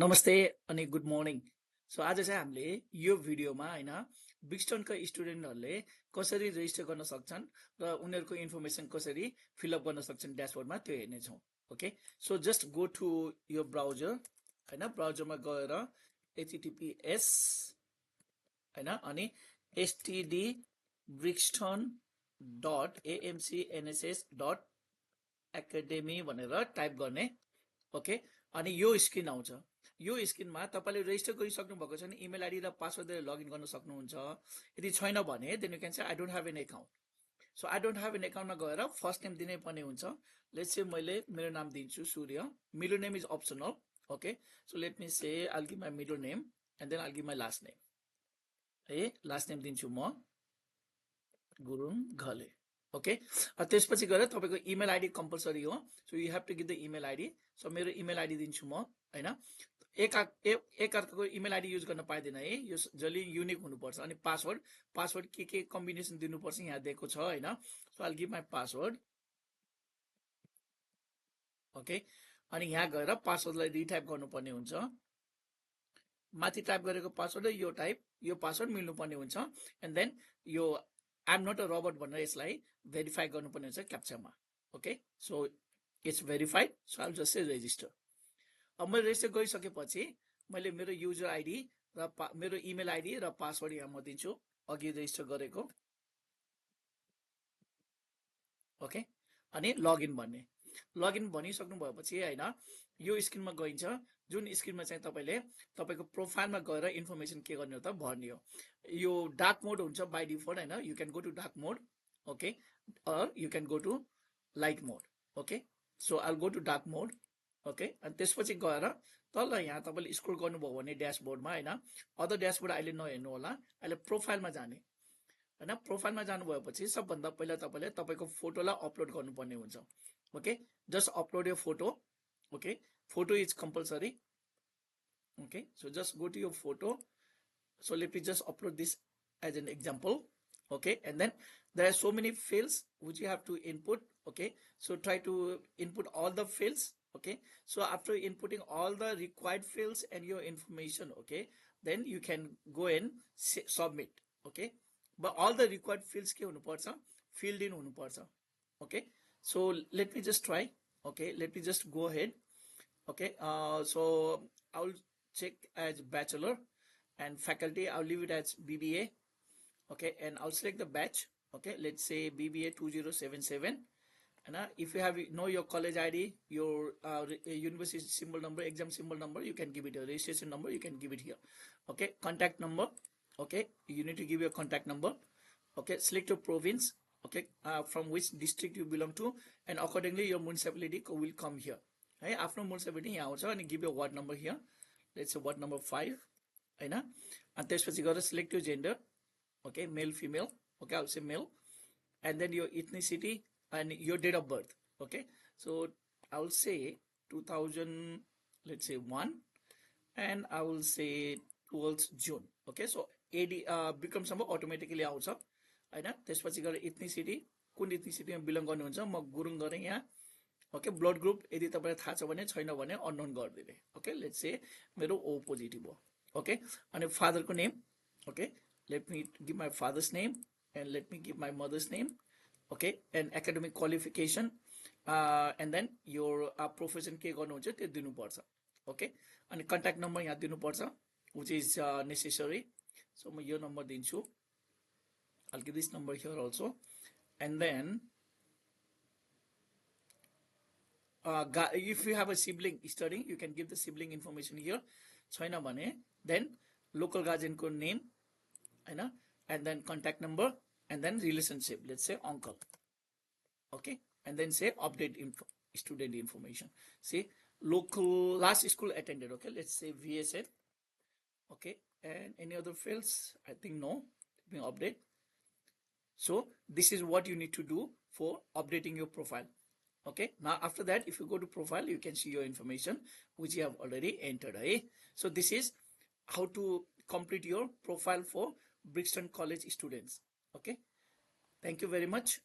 नमस्ते अनि good morning. So आज चाहिँ हामीले यो भिडियोमा होइन ब्रिक्सटनका स्टुडेन्टहरूले कसरी रेजिस्टर गर्न सक्छन् र उनीहरूको इन्फर्मेसन कसरी फिलअप गर्न सक्छन् ड्यासबोर्डमा त्यो हेर्नेछौँ। Okay, so just go to यो ब्राउजर होइन, ब्राउजरमा गएर https होइन अनि std brixton .amcnss.academy भनेर टाइप गर्ने। ओके, अनि यो स्क्रिन आउँछ। यो स्क्रिनमा तपाईँले रेजिस्टर गरिसक्नु भएको छ भने इमेल आइडी र पासवर्ड लगइन गर्न सक्नुहुन्छ। यदि छैन भने then you can say I don't have an account. So I don't have an एकाउन्टमा गएर फर्स्ट नेम दिनै पर्ने हुन्छ। लेट्स से मैले मेरो नाम दिन्छु Surya. Middle name is optional. Okay, so let me say I'll give my middle name and then I'll give my last name. है, लास्ट नेम दिन्छु म गुरुङ घले। ओके, त्यसपछि गएर तपाईँको इमेल आइडी कम्पलसरी हो। So you have to give the email ID. So मेरो email ID दिन्छु म होइन। एकअर्काको इमेल आइडी युज गर्न पाइँदैन है, यो जसले युनिक हुनुपर्छ। अनि पासवर्ड के कम्बिनेसन दिनुपर्छ यहाँ दिएको छ होइन। So oil give my password. Okay, अनि यहाँ गएर पासवर्डलाई रिटाइप गर्नुपर्ने हुन्छ। माथि टाइप गरेको पासवर्ड र यो पासवर्ड मिल्नुपर्ने हुन्छ। एन्ड देन यो I am not a robot भनेर यसलाई भेरिफाई गर्नुपर्ने हुन्छ क्याप्चामा। Okay, so it's verified. So I'll just say register. अब मैले रेजिस्टर गरिसकेपछि मैले मेरो युजर आइडी र मेरो इमेल आइडी र पासवर्ड यहाँ म दिन्छु अघि रेजिस्टर गरेको। ओके, अनि लगइन भन्ने। लगइन भनिसक्नु भएपछि होइन यो स्क्रिनमा गइन्छ, जुन स्क्रिनमा चाहिँ तपाईँले तपाईँको प्रोफाइलमा गएर इन्फर्मेसन के गर्ने हो त भर्ने हो। यो डार्क मोड हुन्छ बाई डिफल्ट होइन, you can go to dark mode. Okay, or you can go to light mode. Okay, so I go to dark mode. Okay, अनि त्यसपछि गएर तल यहाँ तपाईँले स्क्रोल गर्नुभयो भने ड्यासबोर्डमा होइन, अदर ड्यासबोर्ड अहिले नहेर्नु होला, अहिले प्रोफाइलमा जाने होइन। प्रोफाइलमा जानुभएपछि सबभन्दा पहिला तपाईँले तपाईँको फोटोलाई अपलोड गर्नुपर्ने हुन्छ। ओके, जस्ट अपलोड यो photo. Okay, photo is compulsory. Okay, so just go to यो photo. So let me just upload this as an example. Okay, and then there are so many fields which you have to input. Okay, so try to input all the fields. Okay, so after inputting all the required fields and your information, okay, then you can go and submit. Okay, but all the required fields ke hunu parcha, filled in hunu parcha. Okay, so let me just try. Okay, let me just go ahead. Okay, so I will check as bachelor and faculty. I'll leave it as BBA. Okay, and I'll select the batch. Okay, let's say BBA 2077. And if you have know your college ID, your university symbol number, exam symbol number, you can give it a registration number, you can give it here. Okay, contact number. Okay, you need to give your contact number. Okay, select your province. Okay, from which district you belong to, and accordingly your municipality will come here. Hey, after municipality here also, and give your ward number here. Let's say ward number 5. होइन, अनि त्यसपछि गएर select यो gender. Okay, male female. Okay, I will say male. And then यो ethnicity and यो date of birth. Okay, so I will say 2000 let's say 1 and I will say 12 June. Okay, so AD विक्रमसम्म automatically आउँछ होइन। त्यसपछि गएर ethnicity, कुन इथनिसिटीमा belong गर्नुहुन्छ, म गुरुङ गरेँ यहाँ। ओके, ब्लड ग्रुप यदि तपाईँलाई थाहा छ भने, छैन भने अननोन गरिदिने। ओके, लेट्स से मेरो ओ पोजिटिभ हो। Okay, and a father name. Okay, let me give my father's name and let me give my mother's name. Okay, and academic qualification and then your profession के गर्नुहुन्छ त्यो दिनुपर्छ। Okay, अनि contact number यहाँ दिनुपर्छ which is necessary. So म यो number दिन्छु। I'll give this number here also. And then if you have a sibling studying, you can give the sibling information here. छैन भने then local guardian ko name होइन, and then contact number and then relationship, let's say uncle. Okay, and then say update student information. See local last school attended. Okay, let's say VSN. Okay, and any other fields, I think no, let me update. So this is what you need to do for updating your profile. Okay, now after that if you go to profile, you can see your information which you have already entered. So this is how to complete your profile for Brixton College students. Okay, thank you very much.